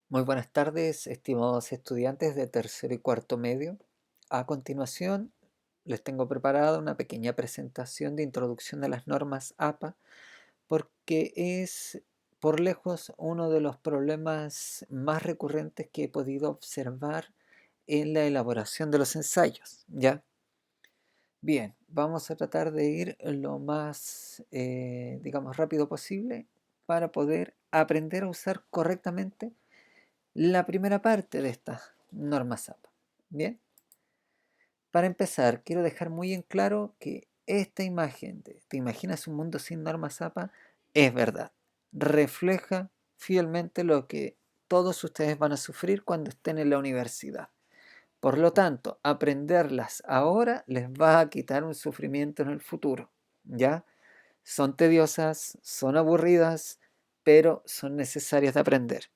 Muy buenas tardes, estimados estudiantes de tercero y cuarto medio. A continuación, les tengo preparada una pequeña presentación de introducción de las normas APA, porque es por lejos uno de los problemas más recurrentes que he podido observar en la elaboración de los ensayos, ¿ya? Bien, vamos a tratar de ir lo más, digamos, rápido posible para poder aprender a usar correctamente la primera parte de estas normas APA. Bien, para empezar, quiero dejar muy en claro que esta imagen de ¿te imaginas un mundo sin normas APA? Es verdad. Refleja fielmente lo que todos ustedes van a sufrir cuando estén en la universidad. Por lo tanto, aprenderlas ahora les va a quitar un sufrimiento en el futuro. ¿Ya? Son tediosas, son aburridas, pero son necesarias de aprender.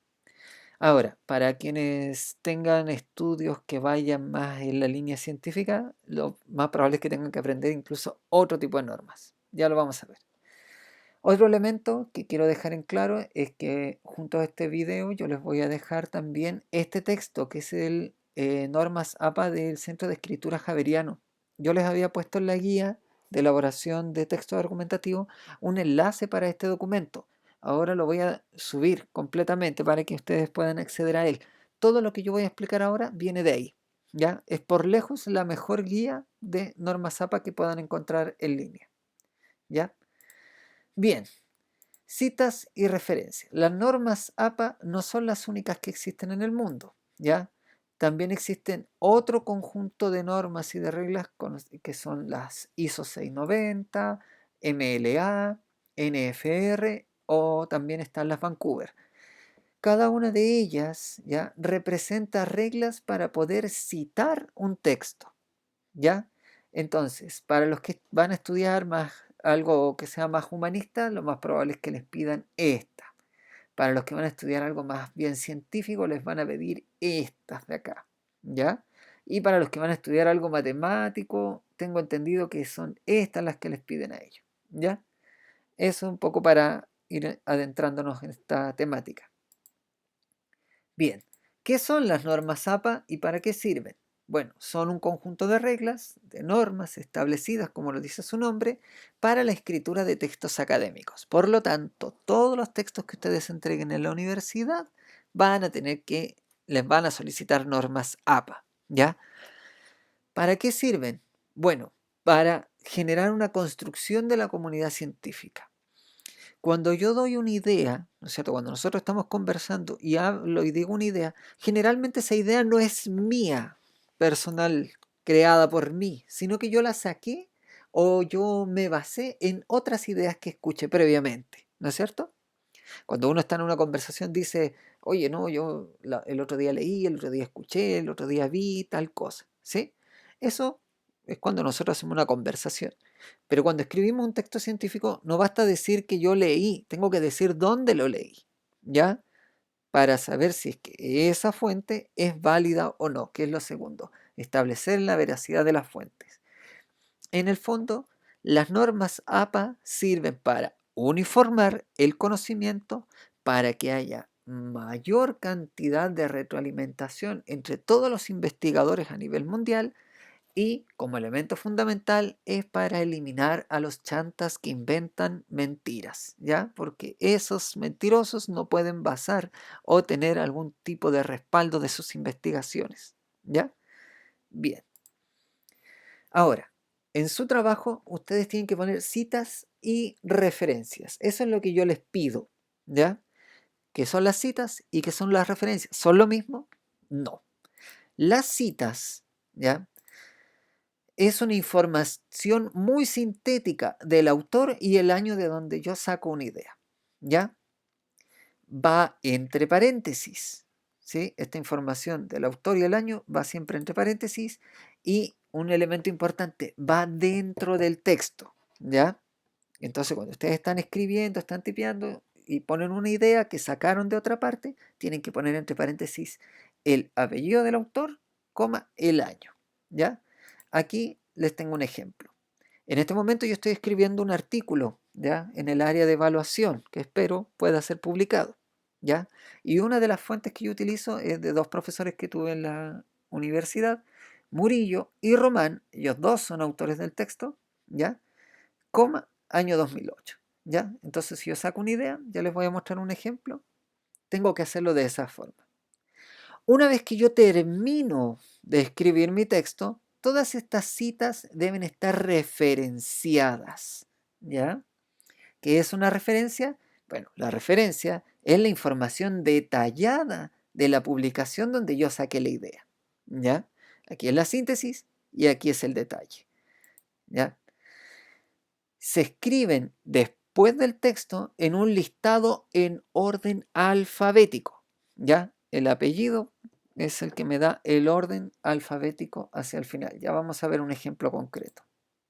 Ahora, para quienes tengan estudios que vayan más en la línea científica, lo más probable es que tengan que aprender incluso otro tipo de normas. Ya lo vamos a ver. Otro elemento que quiero dejar en claro es que junto a este video yo les voy a dejar también este texto que es el Normas APA del Centro de Escritura Javeriano. Yo les había puesto en la guía de elaboración de texto argumentativo un enlace para este documento. Ahora lo voy a subir completamente para que ustedes puedan acceder a él. Todo lo que yo voy a explicar ahora viene de ahí. ¿Ya? Es por lejos la mejor guía de normas APA que puedan encontrar en línea. ¿Ya? Bien, citas y referencias. Las normas APA no son las únicas que existen en el mundo, ¿ya? También existen otro conjunto de normas y de reglas que son las ISO 690, MLA, NFR o también están las Vancouver. Cada una de ellas ya representa reglas para poder citar un texto, ¿ya? Entonces, para los que van a estudiar más algo que sea más humanista, lo más probable es que les pidan esta. Para los que van a estudiar algo más bien científico, les van a pedir estas de acá, ¿ya? Y para los que van a estudiar algo matemático, tengo entendido que son estas las que les piden a ellos, ¿ya? Eso un poco para ir adentrándonos en esta temática. Bien, ¿qué son las normas APA y para qué sirven? Bueno, son un conjunto de reglas, de normas establecidas, como lo dice su nombre, para la escritura de textos académicos. Por lo tanto, todos los textos que ustedes entreguen en la universidad van a tener que, les van a solicitar normas APA, ¿ya? ¿Para qué sirven? Bueno, para generar una construcción de la comunidad científica. Cuando yo doy una idea, ¿no es cierto? Cuando nosotros estamos conversando y hablo y digo una idea, generalmente esa idea no es mía, personal, creada por mí, sino que yo la saqué o yo me basé en otras ideas que escuché previamente, ¿no es cierto? Cuando uno está en una conversación dice, oye, no, yo el otro día leí, el otro día escuché, el otro día vi tal cosa, ¿sí? Eso es cuando nosotros hacemos una conversación. Pero cuando escribimos un texto científico, no basta decir que yo leí, tengo que decir dónde lo leí, ¿ya? Para saber si es que esa fuente es válida o no, que es lo segundo, establecer la veracidad de las fuentes. En el fondo, las normas APA sirven para uniformar el conocimiento para que haya mayor cantidad de retroalimentación entre todos los investigadores a nivel mundial y como elemento fundamental es para eliminar a los chantas que inventan mentiras, ¿ya? Porque esos mentirosos no pueden basar o tener algún tipo de respaldo de sus investigaciones, ¿ya? Bien. Ahora, en su trabajo ustedes tienen que poner citas y referencias. Eso es lo que yo les pido, ¿ya? ¿Qué son las citas y qué son las referencias? ¿Son lo mismo? No. Las citas, ¿ya? Es una información muy sintética del autor y el año de donde yo saco una idea, ¿ya? Va entre paréntesis, ¿sí? Esta información del autor y el año va siempre entre paréntesis y un elemento importante, va dentro del texto, ¿ya? Entonces cuando ustedes están escribiendo, están tipeando y ponen una idea que sacaron de otra parte, tienen que poner entre paréntesis el apellido del autor, coma, el año, ¿ya? Aquí les tengo un ejemplo. En este momento yo estoy escribiendo un artículo, ¿ya? En el área de evaluación que espero pueda ser publicado. ¿ya? Y una de las fuentes que yo utilizo es de dos profesores que tuve en la universidad, Murillo y Román, ellos dos son autores del texto, ¿ya? Coma, año 2008, ¿ya? Entonces, si yo saco una idea, ya les voy a mostrar un ejemplo, tengo que hacerlo de esa forma. Una vez que yo termino de escribir mi texto, todas estas citas deben estar referenciadas, ¿ya? ¿Qué es una referencia? Bueno, la referencia es la información detallada de la publicación donde yo saqué la idea, ¿ya? Aquí es la síntesis y aquí es el detalle, ¿ya? Se escriben después del texto en un listado en orden alfabético, ¿ya? El apellido es el que me da el orden alfabético hacia el final. Ya vamos a ver un ejemplo concreto,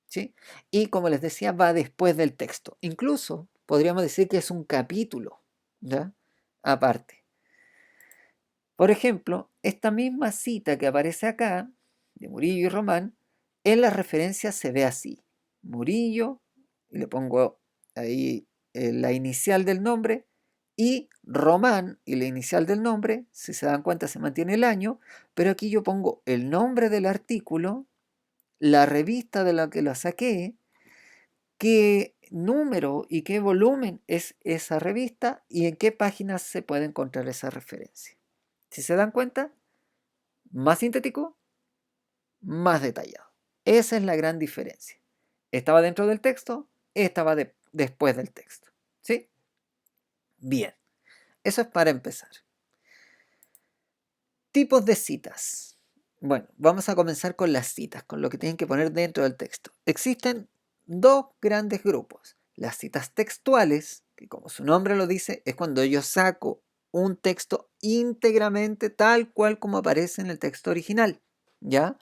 ¿sí? Y como les decía, va después del texto. Incluso podríamos decir que es un capítulo, ¿ya? Aparte. Por ejemplo, esta misma cita que aparece acá, de Murillo y Román, en las referencias se ve así. Murillo, y le pongo ahí la inicial del nombre, y Román, y la inicial del nombre, si se dan cuenta se mantiene el año, pero aquí yo pongo el nombre del artículo, la revista de la que lo saqué, qué número y qué volumen es esa revista y en qué páginas se puede encontrar esa referencia. Si se dan cuenta, más sintético, más detallado. Esa es la gran diferencia. Estaba dentro del texto, estaba después del texto. ¿Sí? Bien, eso es para empezar. Tipos de citas. Bueno, vamos a comenzar con las citas, con lo que tienen que poner dentro del texto. Existen dos grandes grupos. Las citas textuales, que como su nombre lo dice, es cuando yo saco un texto íntegramente tal cual como aparece en el texto original, ¿ya?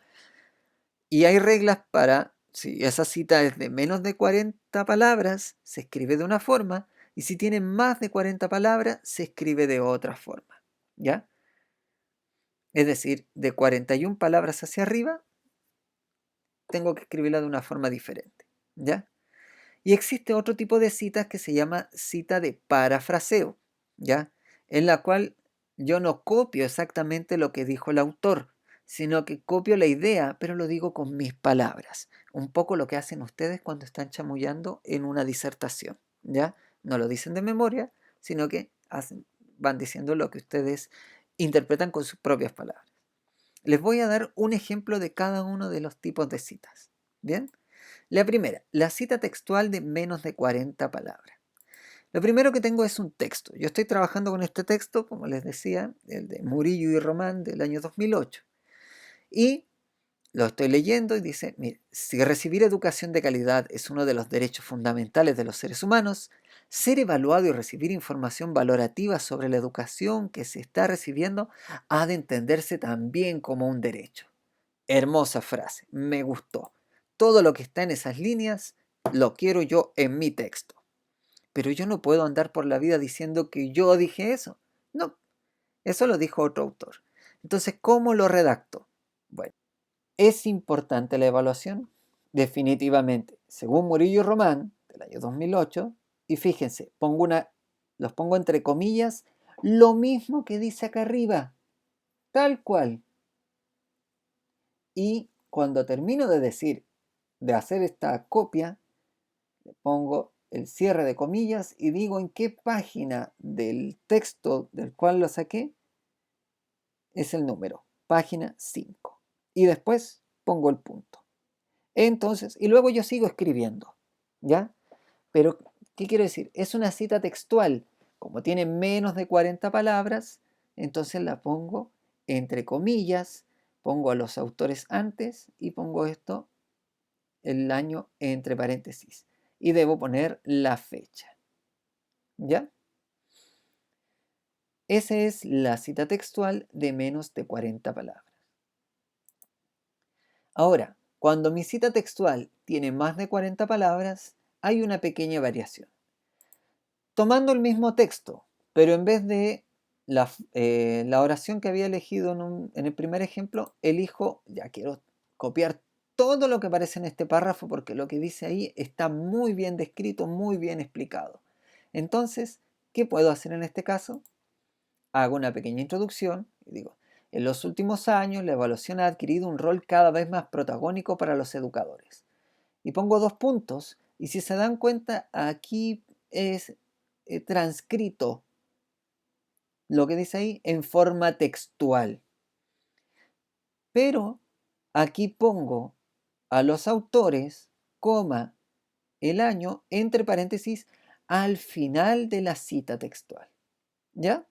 Y hay reglas para, si esa cita es de menos de 40 palabras, se escribe de una forma, y si tiene más de 40 palabras, se escribe de otra forma, ¿ya? Es decir, de 41 palabras hacia arriba, tengo que escribirla de una forma diferente, ¿ya? Y existe otro tipo de citas que se llama cita de parafraseo, ¿ya? En la cual yo no copio exactamente lo que dijo el autor, sino que copio la idea, pero lo digo con mis palabras. Un poco lo que hacen ustedes cuando están chamullando en una disertación, ¿ya? No lo dicen de memoria, sino que van diciendo lo que ustedes interpretan con sus propias palabras. Les voy a dar un ejemplo de cada uno de los tipos de citas, ¿bien? La primera, la cita textual de menos de 40 palabras. Lo primero que tengo es un texto. Yo estoy trabajando con este texto, como les decía, el de Murillo y Román del año 2008. Y lo estoy leyendo y dice, mire, si recibir educación de calidad es uno de los derechos fundamentales de los seres humanos, ser evaluado y recibir información valorativa sobre la educación que se está recibiendo ha de entenderse también como un derecho. Hermosa frase, me gustó. Todo lo que está en esas líneas lo quiero yo en mi texto. Pero yo no puedo andar por la vida diciendo que yo dije eso. No, eso lo dijo otro autor. Entonces, ¿cómo lo redacto? Bueno, ¿es importante la evaluación? Definitivamente. Según Murillo y Román, del año 2008, y fíjense, los pongo entre comillas, lo mismo que dice acá arriba, tal cual. Y cuando termino de hacer esta copia, le pongo el cierre de comillas y digo en qué página del texto del cual lo saqué es el número, página 5. Y después pongo el punto. Entonces, y luego yo sigo escribiendo, ¿ya? Pero, ¿qué quiero decir? Es una cita textual. Como tiene menos de 40 palabras, entonces la pongo entre comillas, pongo a los autores antes y pongo esto, el año entre paréntesis. Y debo poner la fecha, ¿ya? Esa es la cita textual de menos de 40 palabras. Ahora, cuando mi cita textual tiene más de 40 palabras, hay una pequeña variación. Tomando el mismo texto, pero en vez de la oración que había elegido en el primer ejemplo, elijo, ya quiero copiar todo lo que aparece en este párrafo porque lo que dice ahí está muy bien descrito, muy bien explicado. Entonces, ¿qué puedo hacer en este caso? Hago una pequeña introducción y digo, en los últimos años la evaluación ha adquirido un rol cada vez más protagónico para los educadores. Y pongo 2 puntos y si se dan cuenta aquí es transcrito lo que dice ahí en forma textual. Pero aquí pongo a los autores, coma, el año, entre paréntesis, al final de la cita textual. ¿Ya?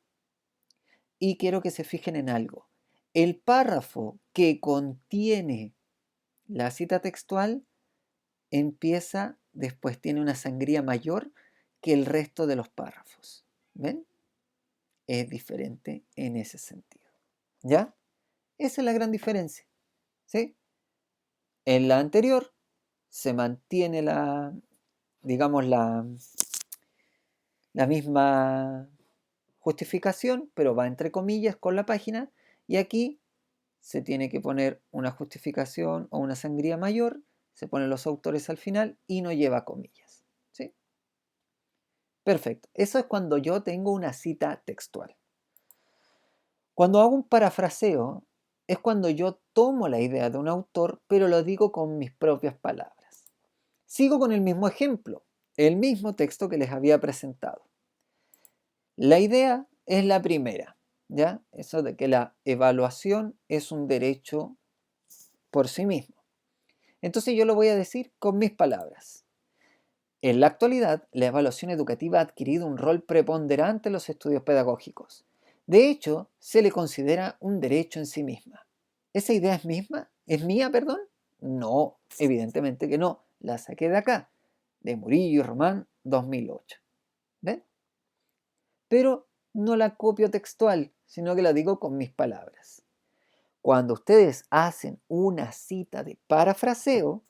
Y quiero que se fijen en algo. El párrafo que contiene la cita textual empieza, después tiene una sangría mayor que el resto de los párrafos. ¿Ven? Es diferente en ese sentido. ¿Ya? Esa es la gran diferencia. ¿Sí? En la anterior se mantiene digamos, la misma justificación, pero va entre comillas con la página, y aquí se tiene que poner una justificación o una sangría mayor, se ponen los autores al final y no lleva comillas. ¿Sí? Perfecto. Eso es cuando yo tengo una cita textual. Cuando hago un parafraseo, es cuando yo tomo la idea de un autor, pero lo digo con mis propias palabras. Sigo con el mismo ejemplo, el mismo texto que les había presentado. La idea es la primera, ¿ya? Eso de que la evaluación es un derecho por sí mismo. Entonces yo lo voy a decir con mis palabras. En la actualidad, la evaluación educativa ha adquirido un rol preponderante en los estudios pedagógicos. De hecho, se le considera un derecho en sí misma. ¿Esa idea es misma? ¿Es mía, perdón? No, evidentemente que no. La saqué de acá, de Murillo y Román, 2008. ¿Ven? Pero no la copio textual, sino que la digo con mis palabras. Cuando ustedes hacen una cita de parafraseo,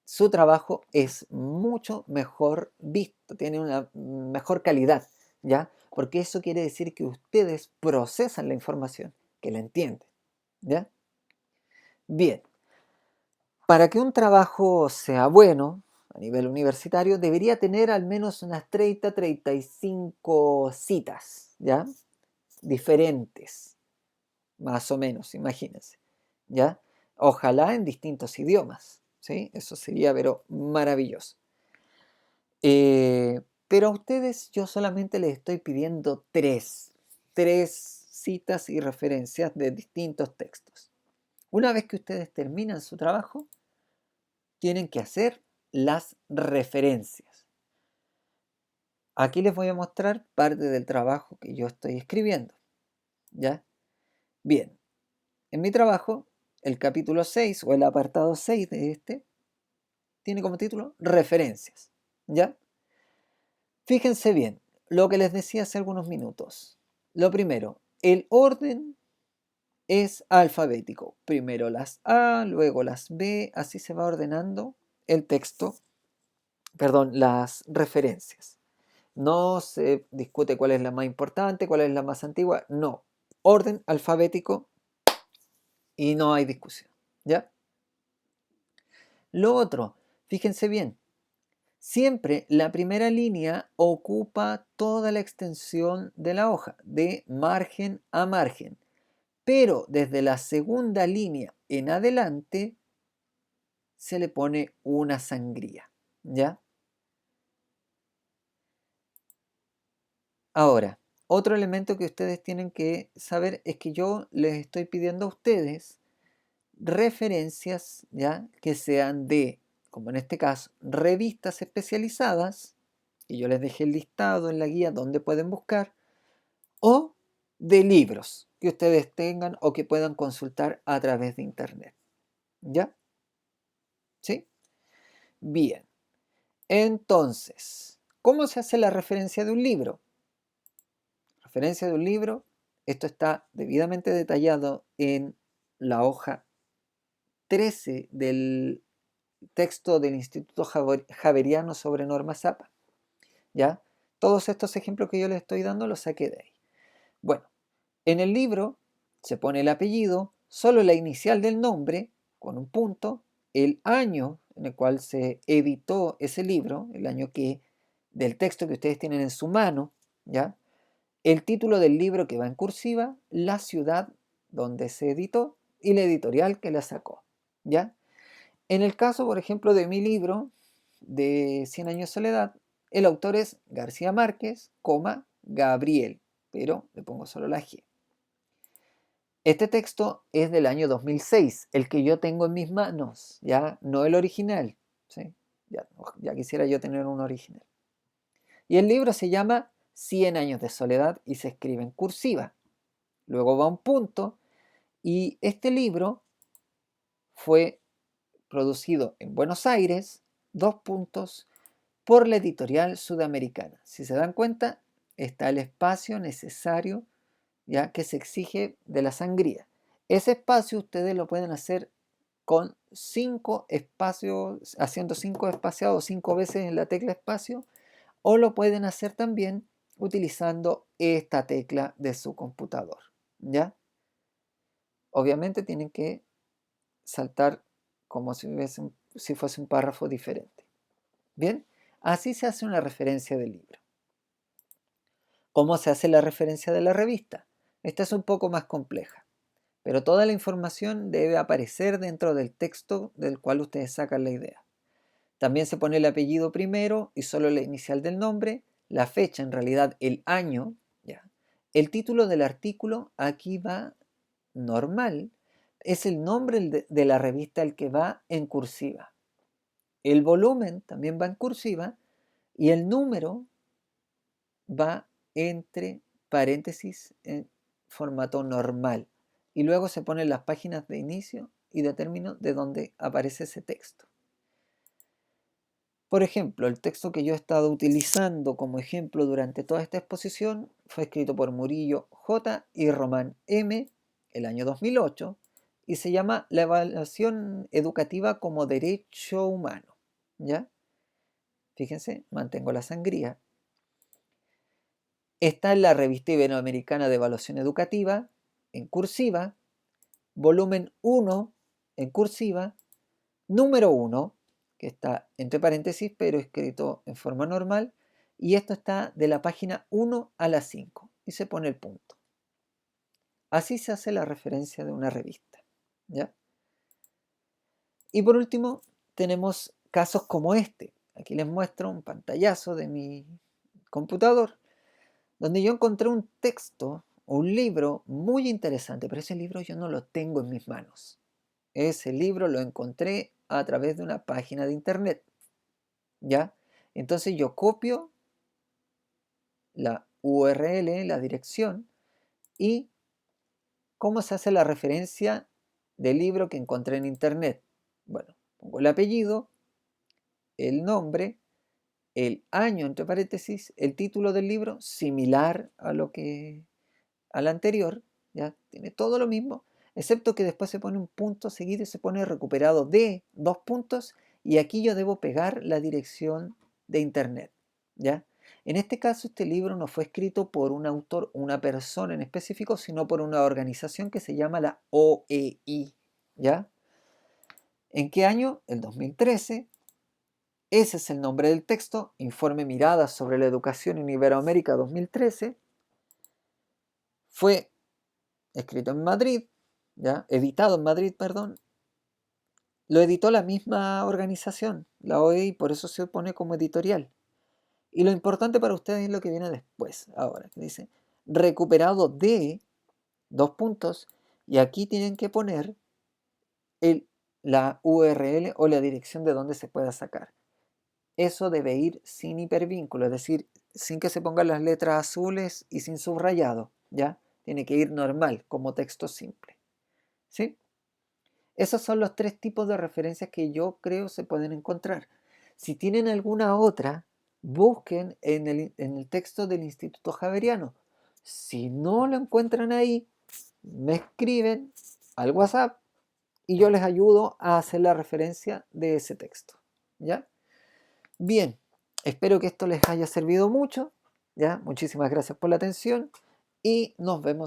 su trabajo es mucho mejor visto, tiene una mejor calidad, ¿ya? Porque eso quiere decir que ustedes procesan la información, que la entienden, ¿ya? Bien, para que un trabajo sea bueno a nivel universitario, debería tener al menos unas 30-35 citas, ¿ya? Diferentes, más o menos, imagínense, ¿ya? Ojalá en distintos idiomas, ¿sí? Eso sería, pero maravilloso. Pero a ustedes yo solamente les estoy pidiendo tres citas y referencias de distintos textos. Una vez que ustedes terminan su trabajo, tienen que hacer las referencias. Aquí les voy a mostrar parte del trabajo que yo estoy escribiendo, ¿ya? Bien, en mi trabajo, el capítulo 6 o el apartado 6 de este tiene como título referencias, ¿ya? Fíjense bien, lo que les decía hace algunos minutos. Lo primero, el orden es alfabético. Primero las A, luego las B, así se va ordenando el texto, perdón, las referencias. No se discute cuál es la más importante, cuál es la más antigua, no. Orden alfabético y no hay discusión, ¿ya? Lo otro, fíjense bien, siempre la primera línea ocupa toda la extensión de la hoja, de margen a margen. Pero desde la segunda línea en adelante se le pone una sangría, ¿ya? Ahora, otro elemento que ustedes tienen que saber es que yo les estoy pidiendo a ustedes referencias, ¿ya? Que sean de, como en este caso, revistas especializadas, y yo les dejé el listado en la guía donde pueden buscar, o de libros que ustedes tengan o que puedan consultar a través de internet, ¿ya? ¿Sí? Bien. Entonces, ¿cómo se hace la referencia de un libro? Referencia de un libro, esto está debidamente detallado en la hoja 13 del texto del Instituto Javeriano sobre normas APA. ¿Ya? Todos estos ejemplos que yo les estoy dando los saqué de ahí. Bueno, en el libro se pone el apellido, solo la inicial del nombre, con un punto, el año en el cual se editó ese libro, el año del texto que ustedes tienen en su mano, ¿ya? el título del libro que va en cursiva, la ciudad donde se editó y la editorial que la sacó, ¿ya? En el caso, por ejemplo, de mi libro de 100 años de soledad, el autor es García Márquez, Gabriel, pero le pongo solo la G. Este texto es del año 2006, el que yo tengo en mis manos, ya no el original, ¿sí? Ya quisiera yo tener un original. Y el libro se llama 100 años de soledad y se escribe en cursiva. Luego va un punto y este libro fue producido en Buenos Aires, dos puntos, por la editorial sudamericana. Si se dan cuenta, está el espacio necesario ya que se exige de la sangría. Ese espacio ustedes lo pueden hacer con 5 espacios, haciendo 5 espaciados 5 veces en la tecla espacio, o lo pueden hacer también utilizando esta tecla de su computador, ¿ya? Obviamente tienen que saltar como si fuese un párrafo diferente. Bien, así se hace una referencia del libro. ¿Cómo se hace la referencia de la revista? Esta es un poco más compleja, pero toda la información debe aparecer dentro del texto del cual ustedes sacan la idea. También se pone el apellido primero y solo la inicial del nombre, la fecha, en realidad el año, ¿ya? El título del artículo aquí va normal, es el nombre de la revista el que va en cursiva. El volumen también va en cursiva y el número va entre paréntesis en formato normal. Y luego se ponen las páginas de inicio y de término de donde aparece ese texto. Por ejemplo, el texto que yo he estado utilizando como ejemplo durante toda esta exposición fue escrito por Murillo J. y Román M. el año 2008 y se llama La evaluación educativa como derecho humano. ¿Ya? Fíjense, mantengo la sangría. Está en la Revista Iberoamericana de Evaluación Educativa, en cursiva, volumen 1, en cursiva, número 1, que está entre paréntesis, pero escrito en forma normal, y esto está de la página 1 a la 5, y se pone el punto. Así se hace la referencia de una revista, ¿ya? Y por último, tenemos casos como este. Aquí les muestro un pantallazo de mi computador, donde yo encontré un texto, un libro muy interesante, pero ese libro yo no lo tengo en mis manos. Ese libro lo encontré a través de una página de internet, ¿ya? Entonces yo copio la URL, la dirección, y ¿cómo se hace la referencia del libro que encontré en internet? Bueno, pongo el apellido, el nombre, el año entre paréntesis, el título del libro, similar a lo que al anterior, ya tiene todo lo mismo, excepto que después se pone un punto seguido y se pone recuperado de 2 puntos, y aquí yo debo pegar la dirección de internet, ¿ya? En este caso, este libro no fue escrito por un autor, una persona en específico, sino por una organización que se llama la OEI, ¿ya? ¿En qué año? El 2013. Ese es el nombre del texto, Informe Miradas sobre la Educación en Iberoamérica 2013. Fue escrito en Madrid, ¿ya? Editado en Madrid, perdón. Lo editó la misma organización, la OEI, por eso se pone como editorial. Y lo importante para ustedes es lo que viene después, ahora, que dice recuperado de 2 puntos, y aquí tienen que poner la URL o la dirección de donde se pueda sacar. Eso debe ir sin hipervínculo, es decir, sin que se pongan las letras azules y sin subrayado, ¿ya? Tiene que ir normal, como texto simple, ¿sí? Esos son los 3 tipos de referencias que yo creo se pueden encontrar. Si tienen alguna otra, busquen en el texto del Instituto Javeriano. Si no lo encuentran ahí, me escriben al WhatsApp y yo les ayudo a hacer la referencia de ese texto, ¿ya? Bien, espero que esto les haya servido mucho, ¿ya? Muchísimas gracias por la atención y nos vemos.